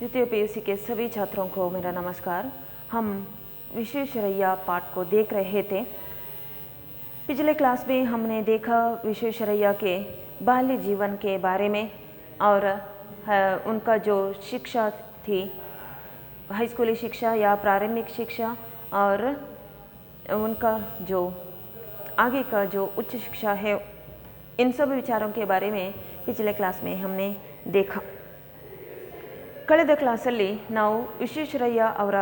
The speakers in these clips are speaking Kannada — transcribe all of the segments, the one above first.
द्वितीय पीयूसी के सभी छात्रों को मेरा नमस्कार। हम विश्वेश्वरैया पाठ को देख रहे थे। पिछले क्लास में हमने देखा विश्वेश्वरैया के बाल्य जीवन के बारे में और उनका जो शिक्षा थी, हाई स्कूली शिक्षा या प्रारंभिक शिक्षा, और उनका जो आगे का जो उच्च शिक्षा है, इन सब विचारों के बारे में पिछले क्लास में हमने देखा। ಕಳೆದ ಕ್ಲಾಸಲ್ಲಿ ನಾವು ವಿಶ್ವೇಶ್ವರಯ್ಯ ಅವರ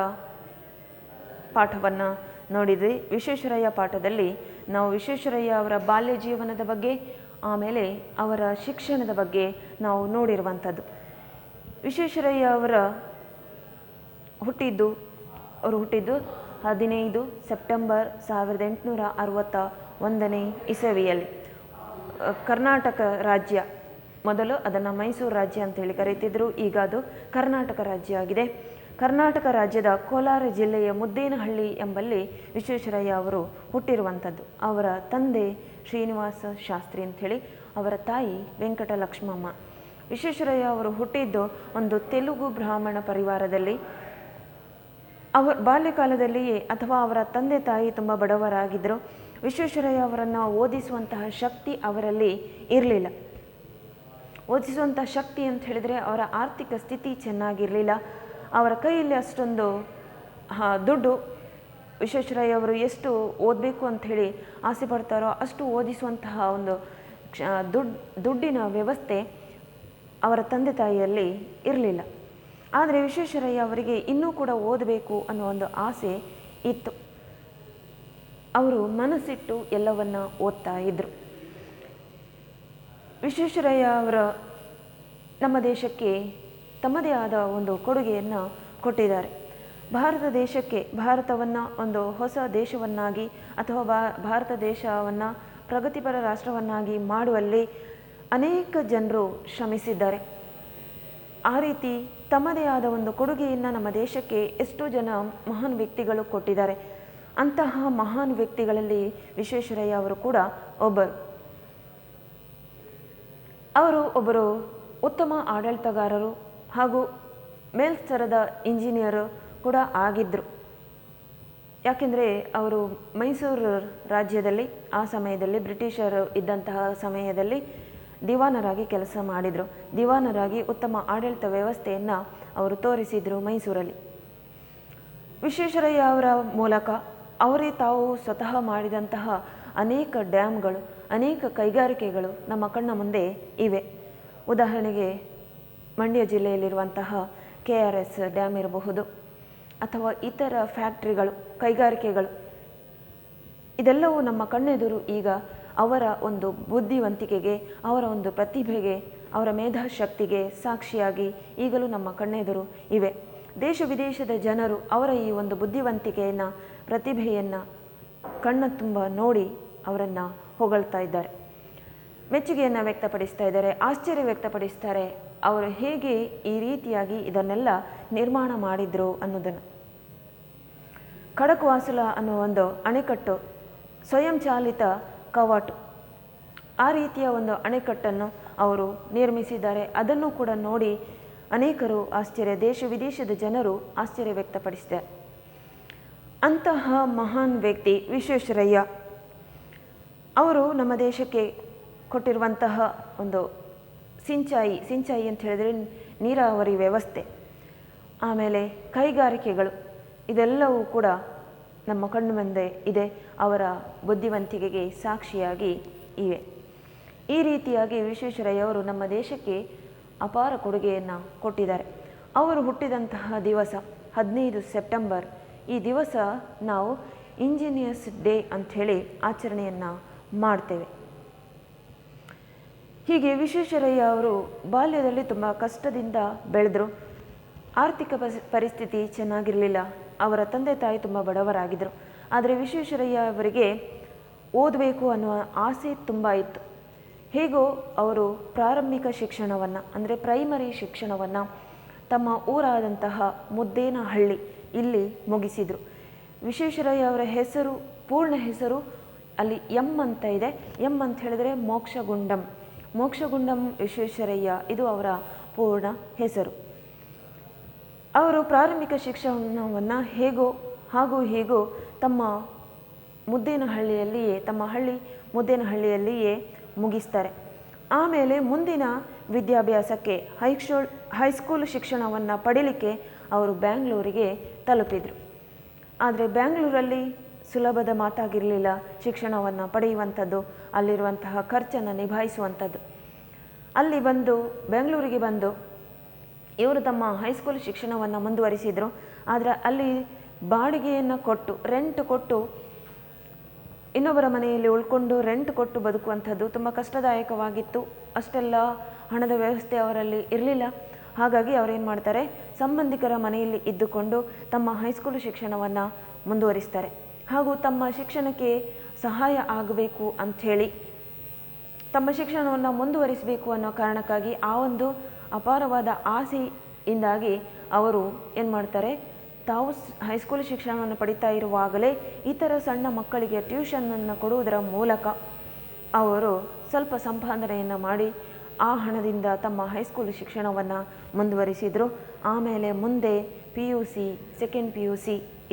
ಪಾಠವನ್ನು ನೋಡಿದ್ವಿ. ವಿಶ್ವೇಶ್ವರಯ್ಯ ಪಾಠದಲ್ಲಿ ನಾವು ವಿಶ್ವೇಶ್ವರಯ್ಯ ಅವರ ಬಾಲ್ಯ ಜೀವನದ ಬಗ್ಗೆ, ಆಮೇಲೆ ಅವರ ಶಿಕ್ಷಣದ ಬಗ್ಗೆ ನಾವು ನೋಡಿರುವಂಥದ್ದು. ವಿಶ್ವೇಶ್ವರಯ್ಯ ಅವರು ಹುಟ್ಟಿದ್ದು 15 ಸೆಪ್ಟೆಂಬರ್ 1861 ಇಸವಿಯಲ್ಲಿ ಕರ್ನಾಟಕ ರಾಜ್ಯ, ಮೊದಲು ಅದನ್ನು ಮೈಸೂರು ರಾಜ್ಯ ಅಂತೇಳಿ ಕರೀತಿದ್ರು, ಈಗ ಅದು ಕರ್ನಾಟಕ ರಾಜ್ಯ ಆಗಿದೆ. ಕರ್ನಾಟಕ ರಾಜ್ಯದ ಕೋಲಾರ ಜಿಲ್ಲೆಯ ಮುದ್ದೇನಹಳ್ಳಿ ಎಂಬಲ್ಲಿ ವಿಶ್ವೇಶ್ವರಯ್ಯ ಅವರು ಹುಟ್ಟಿರುವಂಥದ್ದು. ಅವರ ತಂದೆ ಶ್ರೀನಿವಾಸ ಶಾಸ್ತ್ರಿ ಅಂಥೇಳಿ, ಅವರ ತಾಯಿ ವೆಂಕಟಲಕ್ಷ್ಮಮ್ಮ. ವಿಶ್ವೇಶ್ವರಯ್ಯ ಅವರು ಹುಟ್ಟಿದ್ದು ಒಂದು ತೆಲುಗು ಬ್ರಾಹ್ಮಣ ಪರಿವಾರದಲ್ಲಿ. ಬಾಲ್ಯಕಾಲದಲ್ಲಿಯೇ ಅಥವಾ ಅವರ ತಂದೆ ತಾಯಿ ತುಂಬ ಬಡವರಾಗಿದ್ದರು. ವಿಶ್ವೇಶ್ವರಯ್ಯ ಅವರನ್ನು ಓದಿಸುವಂತಹ ಶಕ್ತಿ ಅವರಲ್ಲಿ ಇರಲಿಲ್ಲ. ಓದಿಸುವಂಥ ಶಕ್ತಿ ಅಂತ ಹೇಳಿದರೆ ಅವರ ಆರ್ಥಿಕ ಸ್ಥಿತಿ ಚೆನ್ನಾಗಿರಲಿಲ್ಲ. ಅವರ ಕೈಯಲ್ಲಿ ಅಷ್ಟೊಂದು ದುಡ್ಡು, ವಿಶ್ವೇಶ್ವರಯ್ಯ ಅವರು ಎಷ್ಟು ಓದಬೇಕು ಅಂಥೇಳಿ ಆಸೆ ಪಡ್ತಾರೋ ಅಷ್ಟು ಓದಿಸುವಂತಹ ಒಂದು ದುಡ್ಡಿನ ವ್ಯವಸ್ಥೆ ಅವರ ತಂದೆ ತಾಯಿಯಲ್ಲಿ ಇರಲಿಲ್ಲ. ಆದರೆ ವಿಶ್ವೇಶ್ವರಯ್ಯ ಅವರಿಗೆ ಇನ್ನೂ ಕೂಡ ಓದಬೇಕು ಅನ್ನೋ ಒಂದು ಆಸೆ ಇತ್ತು. ಅವರು ಮನಸ್ಸಿಟ್ಟು ಎಲ್ಲವನ್ನ ಓದ್ತಾ ಇದ್ದರು. ವಿಶ್ವೇಶ್ವರಯ್ಯ ಅವರ ನಮ್ಮ ದೇಶಕ್ಕೆ ತಮ್ಮದೇ ಆದ ಒಂದು ಕೊಡುಗೆಯನ್ನು ಕೊಟ್ಟಿದ್ದಾರೆ. ಭಾರತ ದೇಶಕ್ಕೆ, ಭಾರತವನ್ನು ಒಂದು ಹೊಸ ದೇಶವನ್ನಾಗಿ ಅಥವಾ ಭಾರತ ದೇಶವನ್ನು ಪ್ರಗತಿಪರ ರಾಷ್ಟ್ರವನ್ನಾಗಿ ಮಾಡುವಲ್ಲಿ ಅನೇಕ ಜನರು ಶ್ರಮಿಸಿದ್ದಾರೆ. ಆ ರೀತಿ ತಮ್ಮದೇ ಆದ ಒಂದು ಕೊಡುಗೆಯನ್ನು ನಮ್ಮ ದೇಶಕ್ಕೆ ಎಷ್ಟೋ ಜನ ಮಹಾನ್ ವ್ಯಕ್ತಿಗಳು ಕೊಟ್ಟಿದ್ದಾರೆ. ಅಂತಹ ಮಹಾನ್ ವ್ಯಕ್ತಿಗಳಲ್ಲಿ ವಿಶ್ವೇಶ್ವರಯ್ಯ ಅವರು ಕೂಡ ಒಬ್ಬರು. ಅವರು ಒಬ್ಬರು ಉತ್ತಮ ಆಡಳಿತಗಾರರು ಹಾಗೂ ಮೇಲ್ಸ್ತರದ ಇಂಜಿನಿಯರು ಕೂಡ ಆಗಿದ್ದರು. ಯಾಕೆಂದರೆ ಅವರು ಮೈಸೂರು ರಾಜ್ಯದಲ್ಲಿ ಆ ಸಮಯದಲ್ಲಿ ಬ್ರಿಟಿಷರು ಇದ್ದಂತಹ ಸಮಯದಲ್ಲಿ ದಿವಾನರಾಗಿ ಕೆಲಸ ಮಾಡಿದರು. ದಿವಾನರಾಗಿ ಉತ್ತಮ ಆಡಳಿತ ವ್ಯವಸ್ಥೆಯನ್ನು ಅವರು ತೋರಿಸಿದರು ಮೈಸೂರಲ್ಲಿ. ವಿಶ್ವೇಶ್ವರಯ್ಯ ಅವರ ಮೂಲಕ ಅವರೇ ತಾವು ಸ್ವತಃ ಮಾಡಿದಂತಹ ಅನೇಕ ಡ್ಯಾಮ್ಗಳು, ಅನೇಕ ಕೈಗಾರಿಕೆಗಳು ನಮ್ಮ ಕಣ್ಣ ಮುಂದೆ ಇವೆ. ಉದಾಹರಣೆಗೆ ಮಂಡ್ಯ ಜಿಲ್ಲೆಯಲ್ಲಿರುವಂತಹ KRS ಡ್ಯಾಮ್ ಇರಬಹುದು, ಅಥವಾ ಇತರ ಫ್ಯಾಕ್ಟ್ರಿಗಳು, ಕೈಗಾರಿಕೆಗಳು, ಇದೆಲ್ಲವೂ ನಮ್ಮ ಕಣ್ಣೆದುರು ಈಗ ಅವರ ಒಂದು ಬುದ್ಧಿವಂತಿಕೆಗೆ, ಅವರ ಒಂದು ಪ್ರತಿಭೆಗೆ, ಅವರ ಮೇಧಾಶಕ್ತಿಗೆ ಸಾಕ್ಷಿಯಾಗಿ ಈಗಲೂ ನಮ್ಮ ಕಣ್ಣೆದುರು ಇವೆ. ದೇಶ ವಿದೇಶದ ಜನರು ಅವರ ಈ ಒಂದು ಬುದ್ಧಿವಂತಿಕೆಯನ್ನು, ಪ್ರತಿಭೆಯನ್ನು ಕಣ್ಣ ತುಂಬ ನೋಡಿ ಅವರನ್ನು ಹೊಗಳ್ತಾ ಇದ್ದಾರೆ, ಮೆಚ್ಚುಗೆಯನ್ನು ವ್ಯಕ್ತಪಡಿಸ್ತಾ ಇದ್ದಾರೆ, ಆಶ್ಚರ್ಯ ವ್ಯಕ್ತಪಡಿಸ್ತಾರೆ. ಅವರು ಹೇಗೆ ಈ ರೀತಿಯಾಗಿ ಇದನ್ನೆಲ್ಲ ನಿರ್ಮಾಣ ಮಾಡಿದ್ರು ಅನ್ನೋದನ್ನು. ಖಡಕ್ವಾಸಲ ಅನ್ನೋ ಒಂದು ಅಣೆಕಟ್ಟು, ಸ್ವಯಂ ಚಾಲಿತ ಕವಾಟು, ಆ ರೀತಿಯ ಒಂದು ಅಣೆಕಟ್ಟನ್ನು ಅವರು ನಿರ್ಮಿಸಿದ್ದಾರೆ. ಅದನ್ನು ಕೂಡ ನೋಡಿ ಅನೇಕರು ಆಶ್ಚರ್ಯ, ದೇಶ ವಿದೇಶದ ಜನರು ಆಶ್ಚರ್ಯ ವ್ಯಕ್ತಪಡಿಸಿದ್ದಾರೆ. ಅಂತಹ ಮಹಾನ್ ವ್ಯಕ್ತಿ ವಿಶ್ವೇಶ್ವರಯ್ಯ ಅವರು ನಮ್ಮ ದೇಶಕ್ಕೆ ಕೊಟ್ಟಿರುವಂತಹ ಒಂದು ಸಿಂಚಾಯಿ ಅಂತ ಹೇಳಿದರೆ ನೀರಾವರಿ ವ್ಯವಸ್ಥೆ, ಆಮೇಲೆ ಕೈಗಾರಿಕೆಗಳು, ಇದೆಲ್ಲವೂ ಕೂಡ ನಮ್ಮ ಕಣ್ಣು ಮುಂದೆ ಇದೆ, ಅವರ ಬುದ್ಧಿವಂತಿಕೆಗೆ ಸಾಕ್ಷಿಯಾಗಿ ಇವೆ. ಈ ರೀತಿಯಾಗಿ ವಿಶ್ವೇಶ್ವರಯ್ಯ ಅವರು ನಮ್ಮ ದೇಶಕ್ಕೆ ಅಪಾರ ಕೊಡುಗೆಯನ್ನು ಕೊಟ್ಟಿದ್ದಾರೆ. ಅವರು ಹುಟ್ಟಿದಂತಹ ದಿವಸ 15 ಸೆಪ್ಟೆಂಬರ್. ಈ ದಿವಸ ನಾವು ಇಂಜಿನಿಯರ್ಸ್ ಡೇ ಅಂಥೇಳಿ ಆಚರಣೆಯನ್ನು ಮಾಡ್ತೇವೆ. ಹೀಗೆ ವಿಶ್ವೇಶ್ವರಯ್ಯ ಅವರು ಬಾಲ್ಯದಲ್ಲಿ ತುಂಬ ಕಷ್ಟದಿಂದ ಬೆಳೆದರು. ಆರ್ಥಿಕ ಪರಿಸ್ಥಿತಿ ಚೆನ್ನಾಗಿರಲಿಲ್ಲ. ಅವರ ತಂದೆ ತಾಯಿ ತುಂಬ ಬಡವರಾಗಿದ್ದರು. ಆದರೆ ವಿಶ್ವೇಶ್ವರಯ್ಯ ಅವರಿಗೆ ಓದಬೇಕು ಅನ್ನುವ ಆಸೆ ತುಂಬ ಇತ್ತು. ಹೇಗೋ ಅವರು ಪ್ರಾರಂಭಿಕ ಶಿಕ್ಷಣವನ್ನು, ಅಂದರೆ ಪ್ರೈಮರಿ ಶಿಕ್ಷಣವನ್ನು ತಮ್ಮ ಊರಾದಂತಹ ಮುದ್ದೇನಹಳ್ಳಿ ಇಲ್ಲಿ ಮುಗಿಸಿದರು. ವಿಶ್ವೇಶ್ವರಯ್ಯ ಅವರ ಹೆಸರು, ಪೂರ್ಣ ಹೆಸರು ಅಲ್ಲಿ ಎಂ ಅಂತ ಇದೆ. ಎಂ ಅಂತ ಹೇಳಿದರೆ ಮೋಕ್ಷಗುಂಡಂ ವಿಶ್ವೇಶ್ವರಯ್ಯ, ಇದು ಅವರ ಪೂರ್ಣ ಹೆಸರು. ಅವರು ಪ್ರಾರಂಭಿಕ ಶಿಕ್ಷಣವನ್ನು ಹೇಗೋ ಹಾಗೂ ಹೀಗೋ ತಮ್ಮ ಮುದ್ದೇನಹಳ್ಳಿಯಲ್ಲಿಯೇ ಮುಗಿಸ್ತಾರೆ. ಆಮೇಲೆ ಮುಂದಿನ ವಿದ್ಯಾಭ್ಯಾಸಕ್ಕೆ ಹೈಸ್ಕೂಲ್ ಶಿಕ್ಷಣವನ್ನು ಪಡೀಲಿಕ್ಕೆ ಅವರು ಬ್ಯಾಂಗ್ಳೂರಿಗೆ ತಲುಪಿದರು. ಆದರೆ ಬ್ಯಾಂಗ್ಳೂರಲ್ಲಿ ಸುಲಭದ ಮಾತಾಗಿರಲಿಲ್ಲ ಶಿಕ್ಷಣವನ್ನು ಪಡೆಯುವಂಥದ್ದು, ಅಲ್ಲಿರುವಂತಹ ಖರ್ಚನ್ನು ನಿಭಾಯಿಸುವಂಥದ್ದು. ಬೆಂಗಳೂರಿಗೆ ಬಂದು ಇವರು ತಮ್ಮ ಹೈಸ್ಕೂಲ್ ಶಿಕ್ಷಣವನ್ನು ಮುಂದುವರಿಸಿದರು. ಆದರೆ ಅಲ್ಲಿ ಬಾಡಿಗೆಯನ್ನು ಕೊಟ್ಟು, ರೆಂಟ್ ಕೊಟ್ಟು, ಇನ್ನೊಬ್ಬರ ಮನೆಯಲ್ಲಿ ಉಳ್ಕೊಂಡು ರೆಂಟ್ ಕೊಟ್ಟು ಬದುಕುವಂಥದ್ದು ತುಂಬ ಕಷ್ಟದಾಯಕವಾಗಿತ್ತು. ಅಷ್ಟೆಲ್ಲ ಹಣದ ವ್ಯವಸ್ಥೆ ಅವರಲ್ಲಿ ಇರಲಿಲ್ಲ. ಹಾಗಾಗಿ ಅವರೇನು ಮಾಡ್ತಾರೆ, ಸಂಬಂಧಿಕರ ಮನೆಯಲ್ಲಿ ಇದ್ದುಕೊಂಡು ತಮ್ಮ ಹೈಸ್ಕೂಲ್ ಶಿಕ್ಷಣವನ್ನು ಮುಂದುವರಿಸ್ತಾರೆ. ಹಾಗೂ ತಮ್ಮ ಶಿಕ್ಷಣಕ್ಕೆ ಸಹಾಯ ಆಗಬೇಕು ಅಂಥೇಳಿ, ತಮ್ಮ ಶಿಕ್ಷಣವನ್ನು ಮುಂದುವರಿಸಬೇಕು ಅನ್ನೋ ಕಾರಣಕ್ಕಾಗಿ ಆ ಒಂದು ಅಪಾರವಾದ ಆಸೆಯಿಂದಾಗಿ ಅವರು ಏನು ಮಾಡ್ತಾರೆ, ತಾವು ಹೈಸ್ಕೂಲ್ ಶಿಕ್ಷಣವನ್ನು ಪಡಿತಾ ಇರುವಾಗಲೇ ಇತರ ಸಣ್ಣ ಮಕ್ಕಳಿಗೆ ಟ್ಯೂಷನನ್ನು ಕೊಡುವುದರ ಮೂಲಕ ಅವರು ಸ್ವಲ್ಪ ಸಂಪಾದನೆಯನ್ನು ಮಾಡಿ ಆ ಹಣದಿಂದ ತಮ್ಮ ಹೈಸ್ಕೂಲ್ ಶಿಕ್ಷಣವನ್ನು ಮುಂದುವರಿಸಿದರು. ಆಮೇಲೆ ಮುಂದೆ PUC, ಸೆಕೆಂಡ್ PUC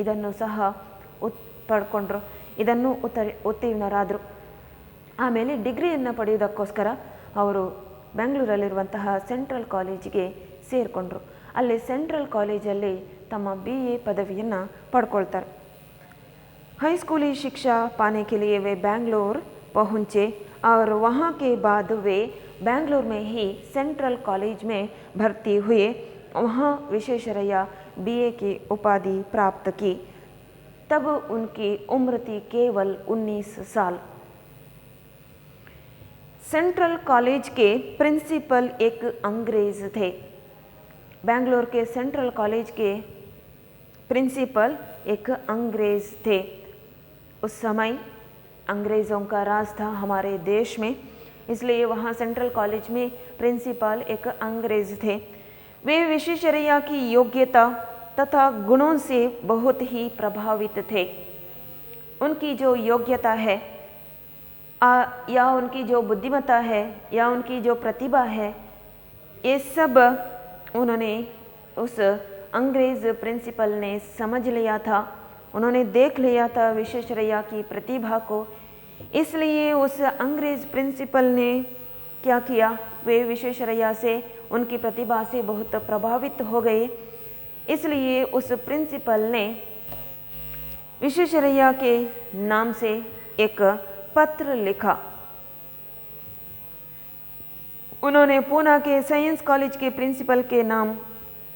ಇದನ್ನು ಸಹ ಪಡ್ಕೊಂಡ್ರು. ಇದನ್ನು ಉತ್ತೀರ್ಣರಾದರು. ಆಮೇಲೆ ಡಿಗ್ರಿಯನ್ನು ಪಡೆಯುವುದಕ್ಕೋಸ್ಕರ ಅವರು ಬೆಂಗಳೂರಲ್ಲಿರುವಂತಹ ಸೆಂಟ್ರಲ್ ಕಾಲೇಜಿಗೆ ಸೇರಿಕೊಂಡ್ರು. ಅಲ್ಲಿ ಸೆಂಟ್ರಲ್ ಕಾಲೇಜಲ್ಲಿ तम BA पदविಯನ್ನು पढ़कोल्तारे। हाई स्कूली शिक्षा पाने के लिए वे बेंगलोर पहुँचे और वहाँ के बाद वे बेंगलोर में ही सेंट्रल कॉलेज में भर्ती हुए। वहाँ विशेषरया BA की उपाधि प्राप्त की। तब उनकी उम्र थी केवल 19 साल। सेंट्रल कॉलेज के प्रिंसिपल एक अंग्रेज थे। बेंगलोर के सेंट्रल कॉलेज के प्रिंसिपल एक अंग्रेज थे। उस समय अंग्रेज़ों का राज था हमारे देश में, इसलिए वहाँ सेंट्रल कॉलेज में प्रिंसिपल एक अंग्रेज थे। वे विशेषरया की योग्यता तथा गुणों से बहुत ही प्रभावित थे। उनकी जो योग्यता है या उनकी जो बुद्धिमत्ता है या उनकी जो प्रतिभा है, ये सब उन्होंने उस अंग्रेज़ प्रिंसिपल ने समझ लिया था। उन्होंने देख लिया था विशेषरया की प्रतिभा को। इसलिए उस अंग्रेज़ प्रिंसिपल ने क्या किया, वे विशेषरया से उनकी प्रतिभा से बहुत प्रभावित हो गए। इसलिए उस प्रिंसिपल ने विशेषरया के नाम से एक पत्र लिखा। उन्होंने पूना के साइंस कॉलेज के प्रिंसिपल के नाम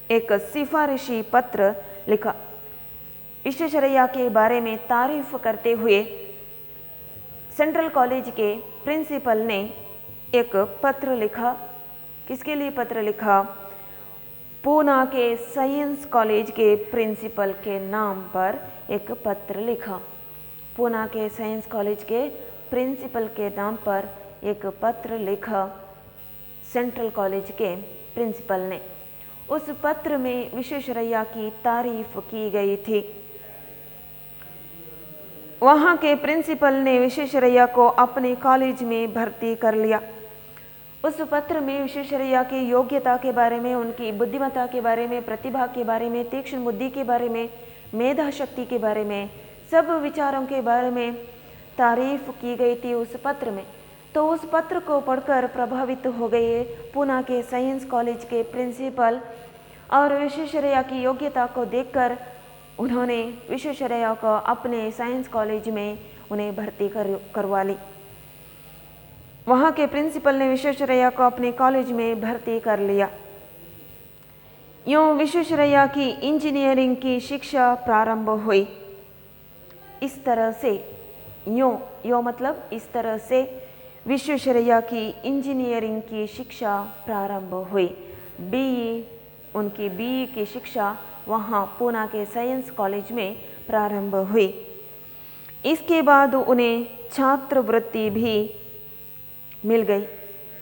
एक सिफारिशी पत्र लिखा। विशेषरया के बारे में तारीफ करते हुए सेंट्रल कॉलेज के प्रिंसिपल ने एक पत्र लिखा। किसके लिए पत्र लिखा? पूना के साइंस कॉलेज के प्रिंसिपल के नाम पर एक पत्र लिखा। पूना के साइंस कॉलेज के प्रिंसिपल के नाम पर एक पत्र लिखा सेंट्रल कॉलेज के प्रिंसिपल ने। उस पत्र में विशेषरया की तारीफ की गई थी। वहाँ के प्रिंसिपल ने विशेषरया को अपने कॉलेज में भर्ती कर लिया। उस पत्र में विशेषरया की योग्यता के बारे में, उनकी बुद्धिमत्ता के बारे में, प्रतिभा के बारे में, तीक्ष्ण बुद्धि के बारे में, मेधा शक्ति के बारे में, सब विचारों के बारे में तारीफ की गई थी उस पत्र में। तो उस पत्र को पढ़कर प्रभावित हो गए पूना के साइंस कॉलेज के प्रिंसिपल और विशेषरया की योग्यता को देखकर उन्होंने विशेषरया को अपने साइंस कॉलेज में उन्हें भर्ती करवा ली। वहाँ के प्रिंसिपल ने विशेषरया को अपने कॉलेज में भर्ती कर लिया। यूँ विशेषरया की इंजीनियरिंग की शिक्षा प्रारंभ हुई। इस तरह से यूँ मतलब इस तरह से विश्वेश्वरैया की इंजीनियरिंग की शिक्षा प्रारंभ हुई। उनकी BE की शिक्षा वहाँ पूना के साइंस कॉलेज में प्रारंभ हुई। इसके बाद उन्हें छात्रवृत्ति भी मिल गई।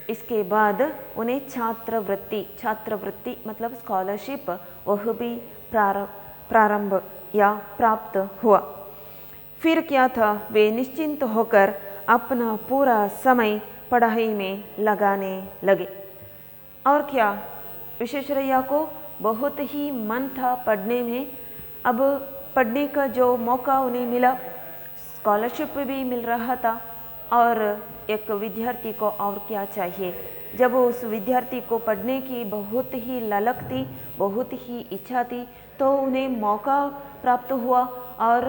इसके बाद उन्हें छात्रवृत्ति मतलब स्कॉलरशिप वह भी प्रारंभ या प्राप्त हुआ। फिर क्या था, वे निश्चिंत होकर अपना पूरा समय पढ़ाई में लगाने लगे। और क्या, विशेषरैया को बहुत ही मन था पढ़ने में। अब पढ़ने का जो मौका उन्हें मिला, स्कॉलरशिप भी मिल रहा था, और एक विद्यार्थी को और क्या चाहिए। जब उस विद्यार्थी को पढ़ने की बहुत ही ललक थी, बहुत ही इच्छा थी, तो उन्हें मौका प्राप्त हुआ और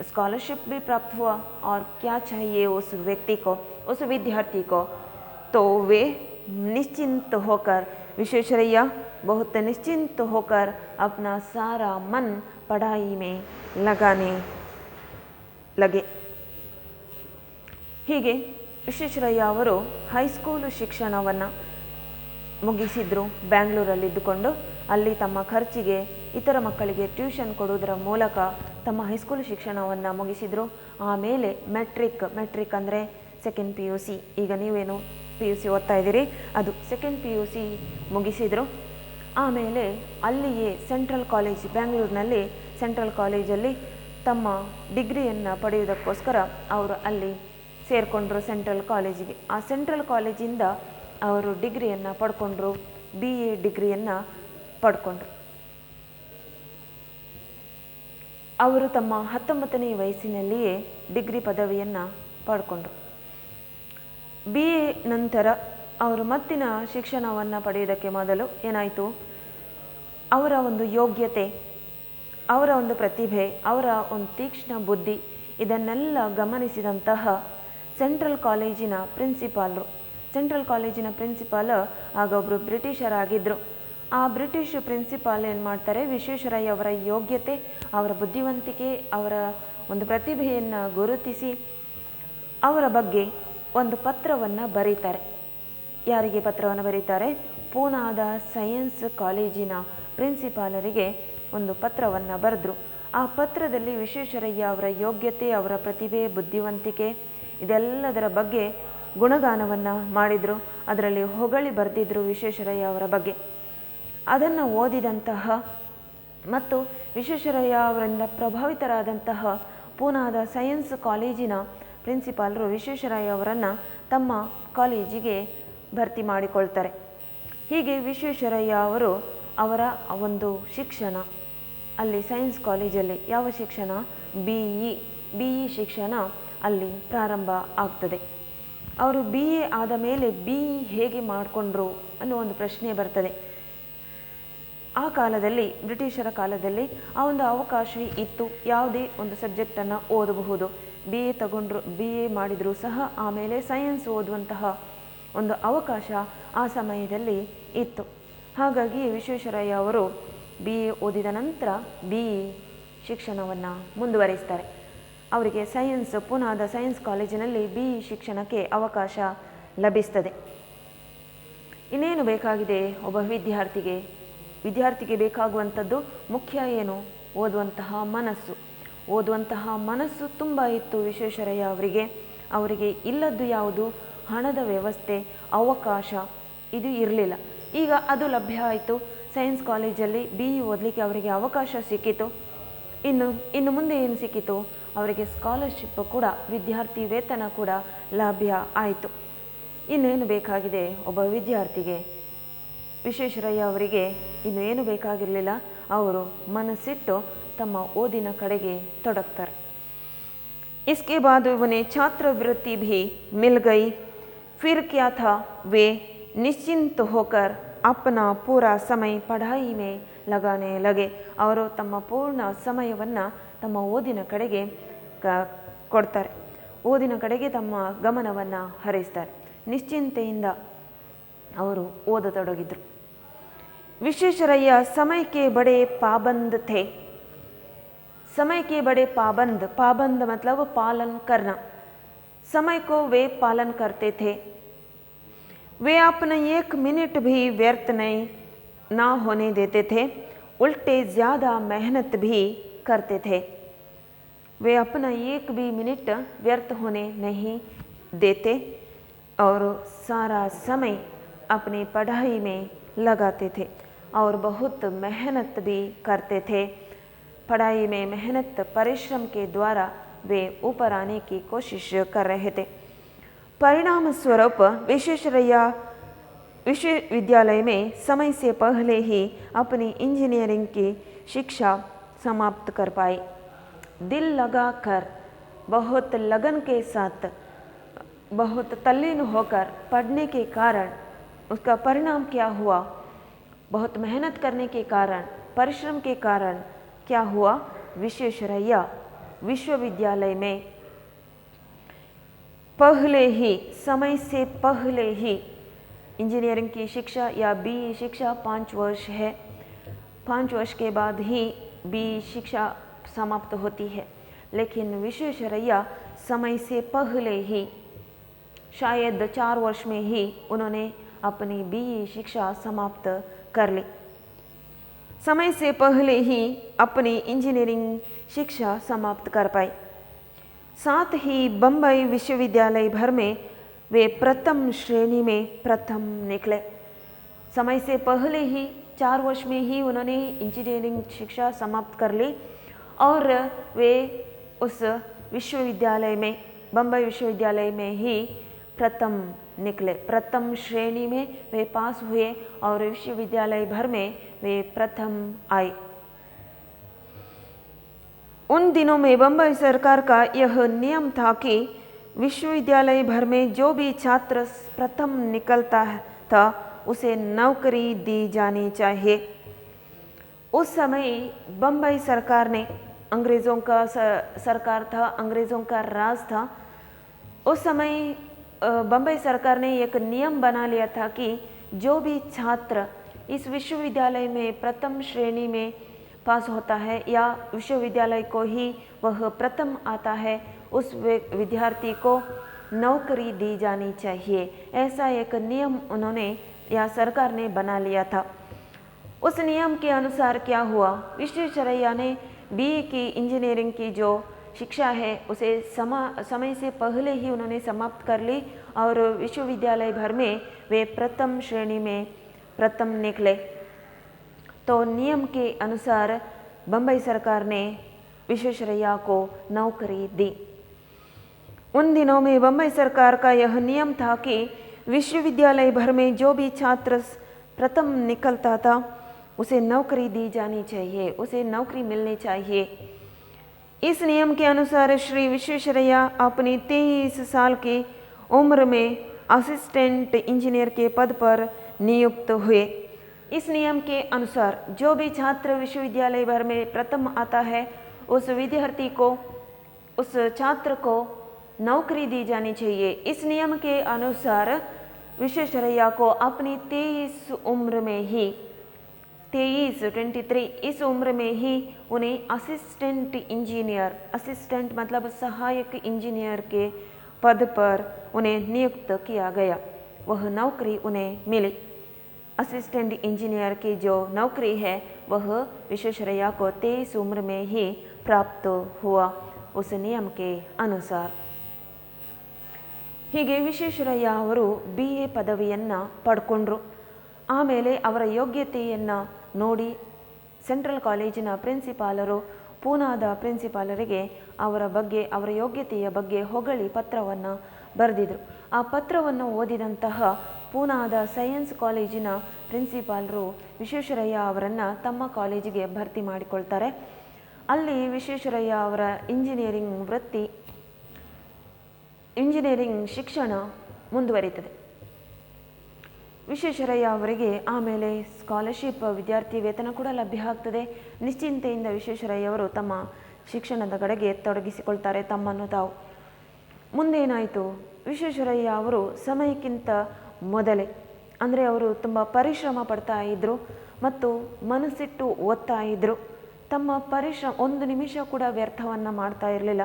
स्कॉलरशिप भी प्राप्त हुआ। और क्या चाहिए उस व्यक्ति को, उस विद्यार्थी को, तो वे निश्चिंत होकर, विश्वेश्वरैया बहुत निश्चिंत होकर अपना सारा मन पढ़ाई में लगाने लगे। ಹೀಗೆ ವಿಶ್ವೇಶ್ವರಯ್ಯ ಅವರು ಹೈಸ್ಕೂಲು ಶಿಕ್ಷಣವನ್ನು ಮುಗಿಸಿದರು. ಬ್ಯಾಂಗ್ಳೂರಲ್ಲಿದ್ದುಕೊಂಡು ಅಲ್ಲಿ ತಮ್ಮ ಖರ್ಚಿಗೆ ಇತರ ಮಕ್ಕಳಿಗೆ ಟ್ಯೂಷನ್ ಕೊಡುವುದರ ಮೂಲಕ ತಮ್ಮ ಹೈಸ್ಕೂಲ್ ಶಿಕ್ಷಣವನ್ನು ಮುಗಿಸಿದರು. ಆಮೇಲೆ ಮೆಟ್ರಿಕ್ ಅಂದರೆ ಸೆಕೆಂಡ್ PUC, ಈಗ ನೀವೇನು PUC ಓದ್ತಾ ಇದ್ದೀರಿ ಅದು ಸೆಕೆಂಡ್ PUC ಮುಗಿಸಿದರು. ಆಮೇಲೆ ಅಲ್ಲಿಯೇ ಸೆಂಟ್ರಲ್ ಕಾಲೇಜ್, ಬ್ಯಾಂಗ್ಳೂರಿನಲ್ಲಿ ಸೆಂಟ್ರಲ್ ಕಾಲೇಜಲ್ಲಿ ತಮ್ಮ ಡಿಗ್ರಿಯನ್ನು ಪಡೆಯುವುದಕ್ಕೋಸ್ಕರ ಅವರು ಅಲ್ಲಿ ಸೇರಿಕೊಂಡ್ರು ಸೆಂಟ್ರಲ್ ಕಾಲೇಜಿಗೆ. ಆ ಸೆಂಟ್ರಲ್ ಕಾಲೇಜಿಂದ ಅವರು ಡಿಗ್ರಿಯನ್ನು ಪಡ್ಕೊಂಡ್ರು, BA ಡಿಗ್ರಿಯನ್ನು ಪಡ್ಕೊಂಡ್ರು. ಅವರು ತಮ್ಮ 19ನೇ ವಯಸ್ಸಿನಲ್ಲಿಯೇ ಡಿಗ್ರಿ ಪದವಿಯನ್ನು ಪಡ್ಕೊಂಡ್ರು. BA ನಂತರ ಅವರು ಮತ್ತಿನ ಶಿಕ್ಷಣವನ್ನು ಪಡೆಯುವುದಕ್ಕೆ ಮೊದಲು ಏನಾಯಿತು, ಅವರ ಒಂದು ಯೋಗ್ಯತೆ, ಅವರ ಒಂದು ಪ್ರತಿಭೆ, ಅವರ ಒಂದು ತೀಕ್ಷ್ಣ ಬುದ್ಧಿ, ಇದನ್ನೆಲ್ಲ ಗಮನಿಸಿದಂತಹ ಸೆಂಟ್ರಲ್ ಕಾಲೇಜಿನ ಪ್ರಿನ್ಸಿಪಾಲ್ ಆಗ ಒಬ್ಬರು ಬ್ರಿಟಿಷರಾಗಿದ್ದರು. ಆ ಬ್ರಿಟಿಷ್ ಪ್ರಿನ್ಸಿಪಾಲ್ ಏನು ಮಾಡ್ತಾರೆ, ವಿಶ್ವೇಶ್ವರಯ್ಯ ಅವರ ಯೋಗ್ಯತೆ, ಅವರ ಬುದ್ಧಿವಂತಿಕೆ, ಅವರ ಒಂದು ಪ್ರತಿಭೆಯನ್ನು ಗುರುತಿಸಿ ಅವರ ಬಗ್ಗೆ ಒಂದು ಪತ್ರವನ್ನು ಬರೀತಾರೆ. ಯಾರಿಗೆ ಪತ್ರವನ್ನು ಬರೀತಾರೆ? ಪೂನಾದ ಸೈನ್ಸ್ ಕಾಲೇಜಿನ ಪ್ರಿನ್ಸಿಪಾಲರಿಗೆ ಒಂದು ಪತ್ರವನ್ನು ಬರೆದರು. ಆ ಪತ್ರದಲ್ಲಿ ವಿಶ್ವೇಶ್ವರಯ್ಯ ಅವರ ಯೋಗ್ಯತೆ, ಅವರ ಪ್ರತಿಭೆ, ಬುದ್ಧಿವಂತಿಕೆ ಇದೆಲ್ಲದರ ಬಗ್ಗೆ ಗುಣಗಾನವನ್ನು ಮಾಡಿದರು. ಅದರಲ್ಲಿ ಹೊಗಳಿ ಬರೆದಿದ್ದರು ವಿಶ್ವೇಶ್ವರಯ್ಯ ಅವರ ಬಗ್ಗೆ. ಅದನ್ನು ಓದಿದಂತಹ ಮತ್ತು ವಿಶ್ವೇಶ್ವರಯ್ಯ ಅವರಿಂದ ಪ್ರಭಾವಿತರಾದಂತಹ ಪೂನಾದ ಸೈನ್ಸ್ ಕಾಲೇಜಿನ ಪ್ರಿನ್ಸಿಪಾಲರು ವಿಶ್ವೇಶ್ವರಯ್ಯ ಅವರನ್ನು ತಮ್ಮ ಕಾಲೇಜಿಗೆ ಭರ್ತಿ ಮಾಡಿಕೊಳ್ತಾರೆ. ಹೀಗೆ ವಿಶ್ವೇಶ್ವರಯ್ಯ ಅವರು ಅವರ ಒಂದು ಶಿಕ್ಷಣ ಅಲ್ಲಿ ಸೈನ್ಸ್ ಕಾಲೇಜಲ್ಲಿ ಯಾವ ಶಿಕ್ಷಣ? BE ಶಿಕ್ಷಣ ಅಲ್ಲಿ ಪ್ರಾರಂಭ ಆಗ್ತದೆ. ಅವರು BA ಆದ ಮೇಲೆ BE ಹೇಗೆ ಮಾಡಿಕೊಂಡ್ರು ಅನ್ನೋ ಒಂದು ಪ್ರಶ್ನೆ ಬರ್ತದೆ. ಆ ಕಾಲದಲ್ಲಿ, ಬ್ರಿಟಿಷರ ಕಾಲದಲ್ಲಿ ಆ ಒಂದು ಅವಕಾಶ ಇತ್ತು, ಯಾವುದೇ ಒಂದು ಸಬ್ಜೆಕ್ಟನ್ನು ಓದಬಹುದು. BA ಮಾಡಿದರೂ ಸಹ ಆಮೇಲೆ ಸೈನ್ಸ್ ಓದುವಂತಹ ಒಂದು ಅವಕಾಶ ಆ ಸಮಯದಲ್ಲಿ ಇತ್ತು. ಹಾಗಾಗಿ ವಿಶ್ವೇಶ್ವರಯ್ಯ ಅವರು BA ಓದಿದ ನಂತರ BE ಶಿಕ್ಷಣವನ್ನು ಮುಂದುವರಿಸ್ತಾರೆ. ಅವರಿಗೆ ಪೂನಾದ ಸೈನ್ಸ್ ಕಾಲೇಜಿನಲ್ಲಿ BE ಶಿಕ್ಷಣಕ್ಕೆ ಅವಕಾಶ ಲಭಿಸ್ತದೆ. ಇನ್ನೇನು ಬೇಕಾಗಿದೆ ಒಬ್ಬ ವಿದ್ಯಾರ್ಥಿಗೆ ಬೇಕಾಗುವಂಥದ್ದು ಮುಖ್ಯ ಏನು? ಓದುವಂತಹ ಮನಸ್ಸು ತುಂಬ ಇತ್ತು ವಿಶ್ವೇಶ್ವರಯ್ಯ ಅವರಿಗೆ ಇಲ್ಲದ್ದು ಯಾವುದು? ಹಣದ ವ್ಯವಸ್ಥೆ, ಅವಕಾಶ ಇದು ಇರಲಿಲ್ಲ. ಈಗ ಅದು ಲಭ್ಯ ಆಯಿತು. ಸೈನ್ಸ್ ಕಾಲೇಜಲ್ಲಿ BE ಓದಲಿಕ್ಕೆ ಅವರಿಗೆ ಅವಕಾಶ ಸಿಕ್ಕಿತು. ಇನ್ನು ಮುಂದೆ ಏನು ಸಿಕ್ಕಿತು? ಅವರಿಗೆ ಸ್ಕಾಲರ್ಶಿಪ್ ಕೂಡ, ವಿದ್ಯಾರ್ಥಿ ವೇತನ ಕೂಡ ಲಭ್ಯ ಆಯಿತು. ಇನ್ನೇನು ಬೇಕಾಗಿದೆ ಒಬ್ಬ ವಿದ್ಯಾರ್ಥಿಗೆ? ವಿಶ್ವೇಶ್ವರಯ್ಯ ಅವರಿಗೆ ಇನ್ನು ಏನು ಬೇಕಾಗಿರಲಿಲ್ಲ. ಅವರು ಮನಸ್ಸಿಟ್ಟು ತಮ್ಮ ಓದಿನ ಕಡೆಗೆ ತೊಡಗ್ತಾರೆ. इसके बाद उन्हें छात्रवृत्ति भी मिल गई। फिर क्या था, वे निश्चिंत होकर अपना पूरा समय पढ़ाई में लगाने लगे. ಅವರು ತಮ್ಮ ಪೂರ್ಣ ಸಮಯವನ್ನು ತಮ್ಮ ಓದಿನ ಕಡೆಗೆ ಕೊಡ್ತಾರೆ. ಓದಿನ ಕಡೆಗೆ ತಮ್ಮ ಗಮನವನ್ನು ಹರಿಸ್ತಾರೆ. ನಿಶ್ಚಿಂತೆಯಿಂದ ಅವರು ಓದತೊಡಗಿದ್ರು. ವಿಶ್ವೇಶ್ವರಯ್ಯ समय के बड़े पाबंद थे. समय के बड़े पाबंद मतलब पालन करना. समय को वे पालन करते थे. वे अपना 1 मिनट भी व्यर्थ ना होने देते थे, उल्टे ज़्यादा मेहनत भी करते थे. वे अपना 1 भी मिनट व्यर्थ होने नहीं देते और सारा समय अपनी पढ़ाई में लगाते थे और बहुत मेहनत भी करते थे. पढ़ाई में मेहनत, परिश्रम के द्वारा वे ऊपर आने की कोशिश कर रहे थे. परिणाम स्वरूप विश्वेश्वरಯ್ಯ विश्वविद्यालय में समय से पहले ही अपनी इंजीनियरिंग की शिक्षा समाप्त कर पाई। दिल लगाकर, बहुत लगन के साथ, बहुत तल्लीन होकर पढ़ने के कारण उसका परिणाम क्या हुआ? बहुत मेहनत करने के कारण, परिश्रम के कारण क्या हुआ? विश्वेश्वरैया विश्वविद्यालय में पहले ही, समय से पहले ही इंजीनियरिंग की शिक्षा या बीई शिक्षा 5 वर्ष है, 5 वर्ष के बाद ही बीई शिक्षा समाप्त होती है। लेकिन विश्वेश्वरैया समय से पहले ही, शायद 4 वर्ष में ही उन्होंने अपनी बीई शिक्षा समाप्त कर ली। समय से पहले ही अपनी इंजीनियरिंग शिक्षा समाप्त कर पाई। साथ ही बम्बई विश्वविद्यालय भर में वे प्रथम श्रेणी में प्रथम निकले। समय से पहले ही 4 वर्ष में ही उन्होंने इंजीनियरिंग शिक्षा समाप्त कर ली और वे उस विश्वविद्यालय में, बम्बई विश्वविद्यालय में ही प्रथम निकले। प्रथम श्रेणी में वे पास हुए और विश्वविद्यालय भर में वे प्रथम आए। उन दिनों में बम्बई सरकार का यह नियम था कि विश्वविद्यालय भर में जो भी छात्र प्रथम निकलता था उसे नौकरी दी जानी चाहिए। उस समय बम्बई सरकार ने, अंग्रेज़ों का सरकार था, अंग्रेज़ों का राज था। उस समय बम्बई सरकार ने एक नियम बना लिया था कि जो भी छात्र इस विश्वविद्यालय में प्रथम श्रेणी में पास होता है या विश्वविद्यालय को ही वह प्रथम आता है, उस विद्यार्थी को नौकरी दी जानी चाहिए। ऐसा एक नियम उन्होंने या सरकार ने बना लिया था। उस नियम के अनुसार क्या हुआ? विश्वेश्वरैया ने बीए की, इंजीनियरिंग की जो शिक्षा है उसे समय से पहले ही उन्होंने समाप्त कर ली और विश्वविद्यालय भर में वे प्रथम श्रेणी में प्रथम निकले। तो नियम के अनुसार बम्बई सरकार ने विश्वेश्वरैया को नौकरी दी। उन दिनों में बम्बई सरकार का यह नियम था कि विश्वविद्यालय भर में जो भी छात्र प्रथम निकलता था उसे नौकरी दी जानी चाहिए, उसे नौकरी मिलनी चाहिए। इस नियम के अनुसार श्री विश्वेश्वरैया अपनी 23 साल की उम्र में असिस्टेंट इंजीनियर के पद पर नियुक्त हुए। इस नियम के अनुसार जो भी छात्र विश्वविद्यालय भर में प्रथम आता है उस विद्यार्थी को, उस छात्र को नौकरी दी जानी चाहिए। इस नियम के अनुसार विश्वेश्वरैया को अपनी 23 उम्र में ही, 23 इस उम्र में ही उन्हें असिस्टेंट इंजीनियर, असिस्टेंट मतलब सहायक इंजीनियर के पद पर उन्हें नियुक्त किया गया। वह नौकरी उन्हें मिली। असिस्टेंट इंजीनियर की जो नौकरी है वह विश्वेश्वरैया को 23 उम्र में ही प्राप्त हुआ उस नियम के अनुसार। ಹೀಗೆ ವಿಶ್ವೇಶ್ವರಯ್ಯ ಅವರು BA ಪದವಿಯನ್ನು ಪಡ್ಕೊಂಡ್ರು. ಆಮೇಲೆ ಅವರ ಯೋಗ್ಯತೆಯನ್ನು ನೋಡಿ ಸೆಂಟ್ರಲ್ ಕಾಲೇಜಿನ ಪ್ರಿನ್ಸಿಪಾಲರು ಪೂನಾದ ಪ್ರಿನ್ಸಿಪಾಲರಿಗೆ ಅವರ ಯೋಗ್ಯತೆಯ ಬಗ್ಗೆ ಹೊಗಳಿ ಪತ್ರವನ್ನು ಬರೆದಿದ್ರು. ಆ ಪತ್ರವನ್ನು ಓದಿದಂತಹ ಪೂನಾದ ಸೈನ್ಸ್ ಕಾಲೇಜಿನ ಪ್ರಿನ್ಸಿಪಾಲರು ವಿಶ್ವೇಶ್ವರಯ್ಯ ಅವರನ್ನು ತಮ್ಮ ಕಾಲೇಜಿಗೆ ಭರ್ತಿ ಮಾಡಿಕೊಳ್ತಾರೆ. ಅಲ್ಲಿ ವಿಶ್ವೇಶ್ವರಯ್ಯ ಅವರ ಇಂಜಿನಿಯರಿಂಗ್ ಶಿಕ್ಷಣ ಮುಂದುವರಿತದೆ. ವಿಶ್ವೇಶ್ವರಯ್ಯ ಅವರಿಗೆ ಆಮೇಲೆ ಸ್ಕಾಲರ್ಶಿಪ್, ವಿದ್ಯಾರ್ಥಿ ವೇತನ ಕೂಡ ಲಭ್ಯ ಆಗ್ತದೆ. ನಿಶ್ಚಿಂತೆಯಿಂದ ವಿಶ್ವೇಶ್ವರಯ್ಯ ಅವರು ತಮ್ಮ ಶಿಕ್ಷಣದ ಕಡೆಗೆ ತೊಡಗಿಸಿಕೊಳ್ತಾರೆ ತಮ್ಮನ್ನು ತಾವು. ಮುಂದೇನಾಯಿತು? ವಿಶ್ವೇಶ್ವರಯ್ಯ ಅವರು ಸಮಯಕ್ಕಿಂತ ಮೊದಲೇ, ಅಂದರೆ ಅವರು ತುಂಬ ಪರಿಶ್ರಮ ಪಡ್ತಾ ಇದ್ದರು ಮತ್ತು ಮನಸ್ಸಿಟ್ಟು ಓದ್ತಾ ಇದ್ದರು. ತಮ್ಮ ಪರಿಶ್ರಮ ಒಂದು ನಿಮಿಷ ಕೂಡ ವ್ಯರ್ಥವನ್ನು ಮಾಡ್ತಾ ಇರಲಿಲ್ಲ.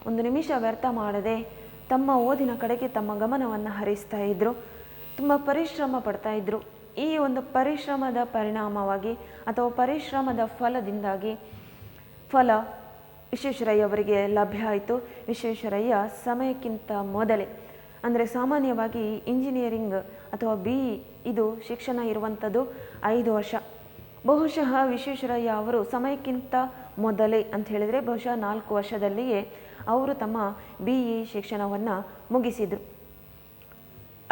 ಒಂದು ನಿಮಿಷ ವ್ಯರ್ಥ ಮಾಡದೆ ತಮ್ಮ ಓದಿನ ಕಡೆಗೆ ತಮ್ಮ ಗಮನವನ್ನು ಹರಿಸ್ತಾ ಇದ್ದರು. ತುಂಬ ಪರಿಶ್ರಮ ಪಡ್ತಾ ಇದ್ದರು. ಈ ಒಂದು ಪರಿಶ್ರಮದ ಪರಿಣಾಮವಾಗಿ ಅಥವಾ ಪರಿಶ್ರಮದ ಫಲದಿಂದಾಗಿ ವಿಶ್ವೇಶ್ವರಯ್ಯ ಅವರಿಗೆ ಲಭ್ಯ ಆಯಿತು. ವಿಶ್ವೇಶ್ವರಯ್ಯ ಸಮಯಕ್ಕಿಂತ ಮೊದಲೇ, ಅಂದರೆ ಸಾಮಾನ್ಯವಾಗಿ ಇಂಜಿನಿಯರಿಂಗ್ ಅಥವಾ BE ಇದು ಶಿಕ್ಷಣ ಇರುವಂಥದ್ದು 5 ವರ್ಷ. ಬಹುಶಃ ವಿಶ್ವೇಶ್ವರಯ್ಯ ಅವರು ಸಮಯಕ್ಕಿಂತ ಮೊದಲೇ ಅಂತ ಹೇಳಿದರೆ ಬಹುಶಃ 4 ವರ್ಷದಲ್ಲಿಯೇ ಅವರು ತಮ್ಮ BE ಶಿಕ್ಷಣವನ್ನು ಮುಗಿಸಿದರು.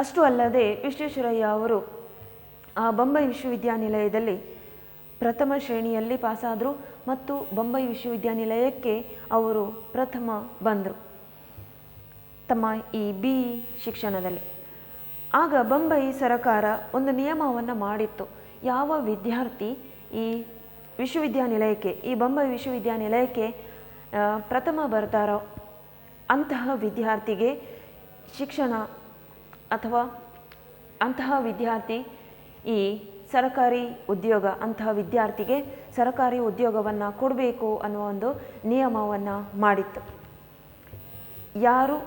ಅಷ್ಟು ಅಲ್ಲದೆ ವಿಶ್ವೇಶ್ವರಯ್ಯ ಅವರು ಆ ಬೊಂಬೈ ವಿಶ್ವವಿದ್ಯಾನಿಲಯದಲ್ಲಿ ಪ್ರಥಮ ಶ್ರೇಣಿಯಲ್ಲಿ ಪಾಸಾದರು ಮತ್ತು ಬೊಂಬೈ ವಿಶ್ವವಿದ್ಯಾನಿಲಯಕ್ಕೆ ಅವರು ಪ್ರಥಮ ಬಂದರು ತಮ್ಮ ಈ BE ಶಿಕ್ಷಣದಲ್ಲಿ. ಆಗ ಬೊಂಬೈ ಸರಕಾರ ಒಂದು ನಿಯಮವನ್ನು ಮಾಡಿತ್ತು. ಯಾವ ವಿದ್ಯಾರ್ಥಿ ಈ ವಿಶ್ವವಿದ್ಯಾನಿಲಯಕ್ಕೆ, ಈ ಬೊಂಬೈ ವಿಶ್ವವಿದ್ಯಾನಿಲಯಕ್ಕೆ ಪ್ರಥಮ ಬರ್ತಾರೋ ಅಂತಹ ವಿದ್ಯಾರ್ಥಿಗೆ ಶಿಕ್ಷಣ ಅಥವಾ ಅಂತಹ ವಿದ್ಯಾರ್ಥಿ ಈ ಸರಕಾರಿ ಉದ್ಯೋಗ, ಅಂತಹ ವಿದ್ಯಾರ್ಥಿಗೆ ಸರಕಾರಿ ಉದ್ಯೋಗವನ್ನು ಕೊಡಬೇಕು ಅನ್ನುವ ಒಂದು ನಿಯಮವನ್ನು ಮಾಡಿತ್ತು. ಯಾರು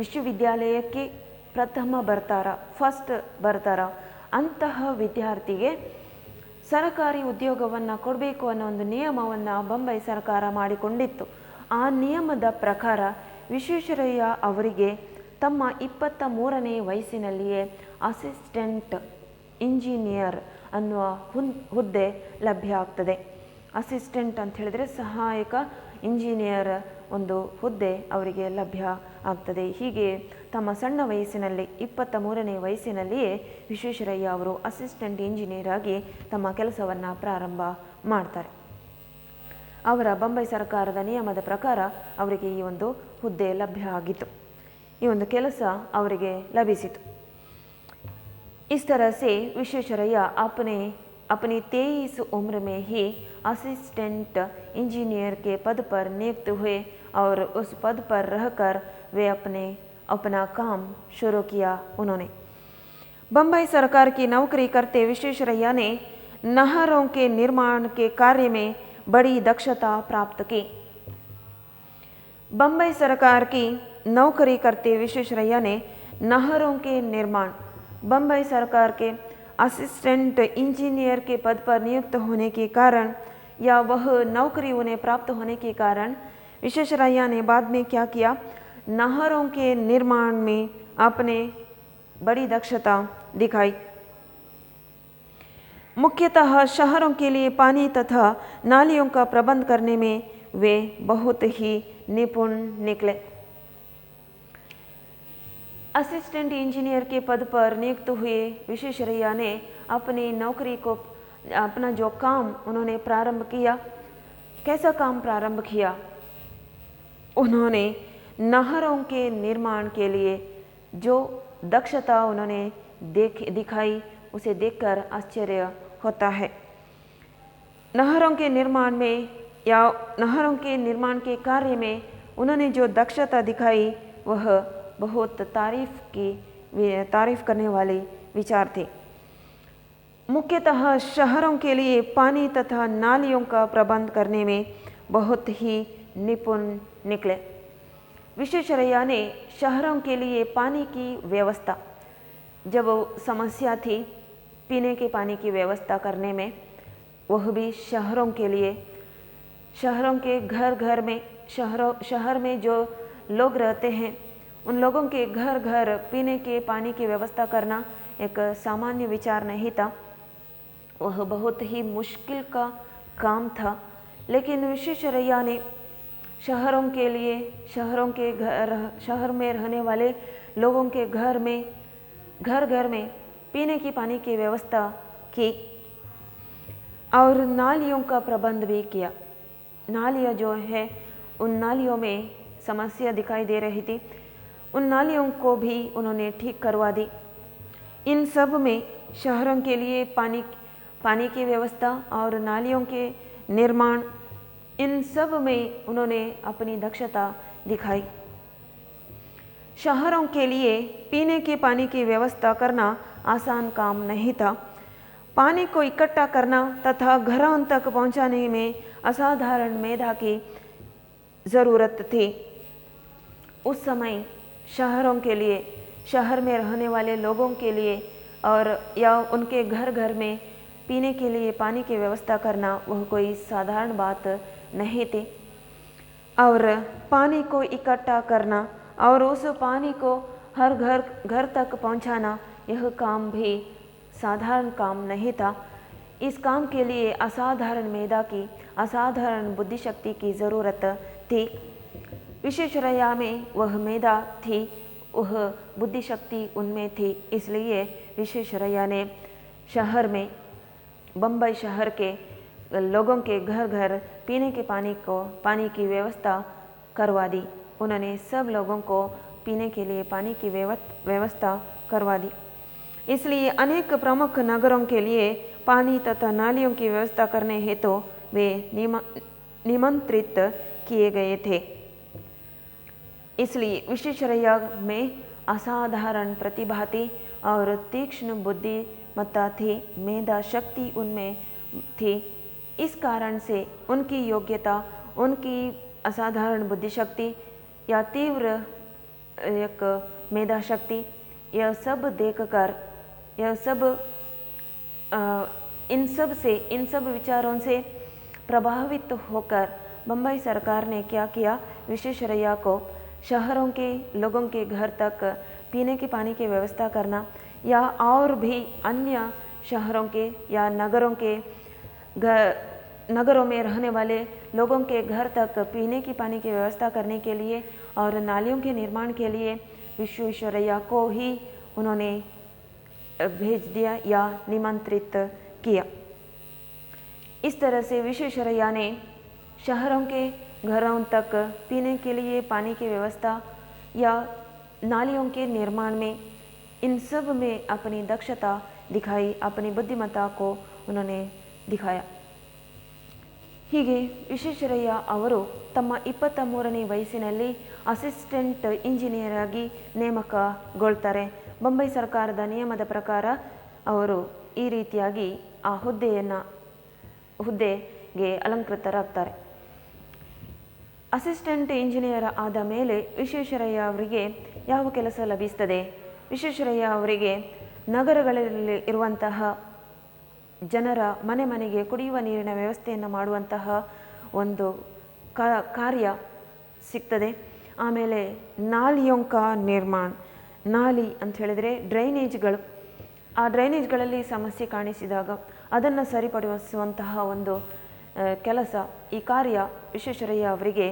ವಿಶ್ವವಿದ್ಯಾಲಯಕ್ಕೆ ಪ್ರಥಮ ಫಸ್ಟ್ ಬರ್ತಾರ ಅಂತಹ ವಿದ್ಯಾರ್ಥಿಗೆ ಸರಕಾರಿ ಉದ್ಯೋಗವನ್ನು ಕೊಡಬೇಕು ಅನ್ನೋ ಒಂದು ನಿಯಮವನ್ನು ಬೊಂಬೈ ಸರ್ಕಾರ ಮಾಡಿಕೊಂಡಿತ್ತು. ಆ ನಿಯಮದ ಪ್ರಕಾರ ವಿಶ್ವೇಶ್ವರಯ್ಯ ಅವರಿಗೆ ತಮ್ಮ 23ನೇ ವಯಸ್ಸಿನಲ್ಲಿಯೇ ಅಸಿಸ್ಟೆಂಟ್ ಇಂಜಿನಿಯರ್ ಅನ್ನುವ ಹುದ್ದೆ ಲಭ್ಯ ಆಗ್ತದೆ. ಅಸಿಸ್ಟೆಂಟ್ ಅಂತ ಹೇಳಿದರೆ ಸಹಾಯಕ ಇಂಜಿನಿಯರ್ ಒಂದು ಹುದ್ದೆ ಅವರಿಗೆ ಲಭ್ಯ ಆಗ್ತದೆ. ಹೀಗೆ ತಮ್ಮ ಸಣ್ಣ ವಯಸ್ಸಿನಲ್ಲಿ 23ನೇ ವಯಸ್ಸಿನಲ್ಲಿಯೇ ವಿಶ್ವೇಶ್ವರಯ್ಯ ಅವರು ಅಸಿಸ್ಟೆಂಟ್ ಇಂಜಿನಿಯರ್ ಆಗಿ ತಮ್ಮ ಕೆಲಸವನ್ನು ಪ್ರಾರಂಭ ಮಾಡ್ತಾರೆ. ಅವರ ಬೊಂಬೈ ಸರ್ಕಾರದ ನಿಯಮದ ಪ್ರಕಾರ ಅವರಿಗೆ ಈ ಒಂದು ಹುದ್ದೆ ಲಭ್ಯ ಆಗಿತ್ತು, ಈ ಒಂದು ಕೆಲಸ ಅವರಿಗೆ ಲಭಿಸಿತು. इस तरह से विश्वेश्वरैया अपनी 23 उम्र में ही असिस्टेंट इंजीनियर के पद पर नियुक्त हुए और उस पद पर रहकर वे अपना काम शुरू किया. उन्होंने बम्बई सरकार की नौकरी करते विश्वेश्वरैया ने नहरों के निर्माण के कार्य में बड़ी दक्षता प्राप्त की. बम्बई सरकार की नौकरी करते विश्वेश्वरैया ने नहरों के निर्माण, बम्बई सरकार के असिस्टेंट इंजीनियर के पद पर नियुक्त होने के कारण या वह नौकरी उन्हें प्राप्त होने के कारण विश्वेश्वरैया ने बाद में क्या किया, नहरों के निर्माण में अपने बड़ी दक्षता दिखाई. मुख्यतः शहरों के लिए पानी तथा नालियों का प्रबंध करने में वे बहुत ही निपुण निकले. असिस्टेंट इंजीनियर के पद पर नियुक्त हुए विश्वेश्वरैया ने अपनी नौकरी को, अपना जो काम उन्होंने प्रारंभ किया, कैसा काम प्रारंभ किया, उन्होंने नहरों के निर्माण के लिए जो दक्षता उन्होंने दिखाई उसे देखकर आश्चर्य होता है. नहरों के निर्माण में या नहरों के निर्माण के कार्य में उन्होंने जो दक्षता दिखाई वह बहुत तारीफ करने वाले विचार थे. मुख्यतः शहरों के लिए पानी तथा नालियों का प्रबंध करने में बहुत ही निपुण निकले. विश्वेश्वरैया ने शहरों के लिए पानी की व्यवस्था, जब समस्या थी पीने के पानी की व्यवस्था करने में, वह भी शहरों के लिए, शहरों के घर घर में, शहर में जो लोग रहते हैं उन लोगों के घर घर पीने के पानी की व्यवस्था करना एक सामान्य विचार नहीं था. वह बहुत ही मुश्किल का काम था. लेकिन विश्वेश्वरैया ने शहरों के लिए, शहर में रहने वाले लोगों के घर घर में पीने की पानी की व्यवस्था की और नालियों का प्रबंध भी किया. नालियाँ जो है उन नालियों में समस्या दिखाई दे रही थी, उन नालियों को भी उन्होंने ठीक करवा दी. इन सब में शहरों के लिए पानी की व्यवस्था और नालियों के निर्माण, इन सब में उन्होंने अपनी दक्षता दिखाई. शहरों के लिए पीने के पानी की व्यवस्था करना आसान काम नहीं था. पानी को इकट्ठा करना तथा घरों तक पहुंचाने में असाधारण मेधा की ज़रूरत थी. उस समय शहरों के लिए, शहर में रहने वाले लोगों के लिए और या उनके घर घर में पीने के लिए पानी की व्यवस्था करना वह कोई साधारण बात नहीं थी. और पानी को इकट्ठा करना और उस पानी को हर घर तक पहुंचाना, यह काम भी साधारण काम नहीं था. इस काम के लिए असाधारण मेधा की, असाधारण बुद्धिशक्ति की ज़रूरत थी. विश्वेश्वरैया में वह मेधा थी, वह बुद्धिशक्ति उनमें थी, इसलिए विश्वेश्वरैया ने शहर में, बम्बई शहर के लोगों के घर घर पीने के पानी की व्यवस्था करवा दी। उन्होंने सब लोगों को पीने के लिए पानी की व्यवस्था करवा दी। इसलिए अनेक प्रमुख नगरों के लिए पानी तथा नालियों की व्यवस्था करने हेतु वे निमंत्रित किए गए थे। इसलिए विश्वेश्वरैया में असाधारण प्रतिभा थी और तीक्ष्ण बुद्धिमत्ता थी, मेधा शक्ति उनमें थी। इस कारण से उनकी योग्यता, उनकी असाधारण बुद्धिशक्ति या तीव्र एक मेधा शक्ति, यह सब देखकर, यह सब इन सब विचारों से प्रभावित होकर बम्बई सरकार ने क्या किया, विश्वेश्वरैया को शहरों के लोगों के घर तक पीने के पानी की व्यवस्था करना या और भी अन्य शहरों के या नगरों में रहने वाले लोगों के घर तक पीने की पानी की व्यवस्था करने के लिए और नालियों के निर्माण के लिए विश्वेश्वरैया को ही उन्होंने भेज दिया या निमंत्रित किया। इस तरह से विश्वेश्वरैया ने शहरों के घरों तक पीने के लिए पानी की व्यवस्था या नालियों के निर्माण में, इन सब में अपनी दक्षता दिखाई, अपनी बुद्धिमत्ता को उन्होंने दिखाया। ಹೀಗೆ ವಿಶ್ವೇಶ್ವರಯ್ಯ ಅವರು ತಮ್ಮ 23ನೇ ವಯಸ್ಸಿನಲ್ಲಿ ಅಸಿಸ್ಟೆಂಟ್ ಇಂಜಿನಿಯರ್ ಆಗಿ ನೇಮಕಗೊಳ್ತಾರೆ. ಬೊಂಬೈ ಸರ್ಕಾರದ ನಿಯಮದ ಪ್ರಕಾರ ಅವರು ಈ ರೀತಿಯಾಗಿ ಆ ಹುದ್ದೆಗೆ ಅಲಂಕೃತರಾಗ್ತಾರೆ. ಅಸಿಸ್ಟೆಂಟ್ ಇಂಜಿನಿಯರ್ ಆದ ಮೇಲೆ ವಿಶ್ವೇಶ್ವರಯ್ಯ ಅವರಿಗೆ ಯಾವ ಕೆಲಸ ಲಭಿಸ್ತದೆ? ವಿಶ್ವೇಶ್ವರಯ್ಯ ಅವರಿಗೆ ನಗರಗಳಲ್ಲಿ ಇರುವಂತಹ ಜನರ ಮನೆ ಮನೆಗೆ ಕುಡಿಯುವ ನೀರಿನ ವ್ಯವಸ್ಥೆಯನ್ನು ಮಾಡುವಂತಹ ಒಂದು ಕಾರ್ಯ ಸಿಗ್ತದೆ. ಆಮೇಲೆ ನಾಲಿಯೊಂಕ ನಿರ್ಮಾಣ, ನಾಲಿ ಅಂತ ಹೇಳಿದರೆ ಡ್ರೈನೇಜ್ಗಳು, ಆ ಡ್ರೈನೇಜ್ಗಳಲ್ಲಿ ಸಮಸ್ಯೆ ಕಾಣಿಸಿದಾಗ ಅದನ್ನು ಸರಿಪಡಿಸುವಂತಹ ಒಂದು ಕೆಲಸ, ಈ ಕಾರ್ಯ ವಿಶ್ವೇಶ್ವರಯ್ಯ ಅವರಿಗೆ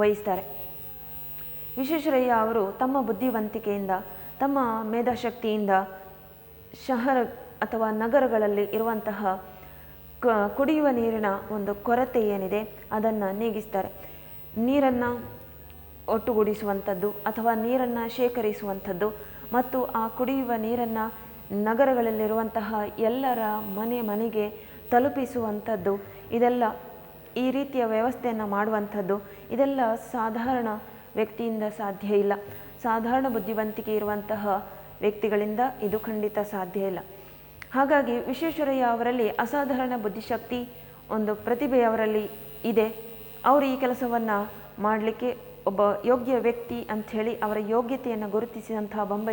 ವಹಿಸ್ತಾರೆ. ವಿಶ್ವೇಶ್ವರಯ್ಯ ಅವರು ತಮ್ಮ ಬುದ್ಧಿವಂತಿಕೆಯಿಂದ, ತಮ್ಮ ಮೇಧಾಶಕ್ತಿಯಿಂದ ಶಹರ ಅಥವಾ ನಗರಗಳಲ್ಲಿ ಇರುವಂತಹ ಕುಡಿಯುವ ನೀರಿನ ಒಂದು ಕೊರತೆ ಏನಿದೆ ಅದನ್ನು ನೀಗಿಸ್ತಾರೆ. ನೀರನ್ನು ಒಟ್ಟುಗೂಡಿಸುವಂಥದ್ದು ಅಥವಾ ನೀರನ್ನು ಶೇಖರಿಸುವಂಥದ್ದು ಮತ್ತು ಆ ಕುಡಿಯುವ ನೀರನ್ನು ನಗರಗಳಲ್ಲಿರುವಂತಹ ಎಲ್ಲರ ಮನೆಗೆ ತಲುಪಿಸುವಂಥದ್ದು, ಇದೆಲ್ಲ ಈ ರೀತಿಯ ವ್ಯವಸ್ಥೆಯನ್ನು ಮಾಡುವಂಥದ್ದು, ಇದೆಲ್ಲ ಸಾಧಾರಣ ವ್ಯಕ್ತಿಯಿಂದ ಸಾಧ್ಯ ಇಲ್ಲ. ಸಾಧಾರಣ ಬುದ್ಧಿವಂತಿಕೆ ಇರುವಂತಹ ವ್ಯಕ್ತಿಗಳಿಂದ ಇದು ಖಂಡಿತ ಸಾಧ್ಯ ಇಲ್ಲ. ಹಾಗಾಗಿ ವಿಶ್ವೇಶ್ವರಯ್ಯ ಅವರಲ್ಲಿ ಅಸಾಧಾರಣ ಬುದ್ಧಿಶಕ್ತಿ, ಒಂದು ಪ್ರತಿಭೆ ಅವರಲ್ಲಿ ಇದೆ. ಅವರು ಈ ಕೆಲಸವನ್ನು ಮಾಡಲಿಕ್ಕೆ ಒಬ್ಬ ಯೋಗ್ಯ ವ್ಯಕ್ತಿ ಅಂಥೇಳಿ ಅವರ ಯೋಗ್ಯತೆಯನ್ನು ಗುರುತಿಸಿದಂತಹ ಬೊಂಬೈ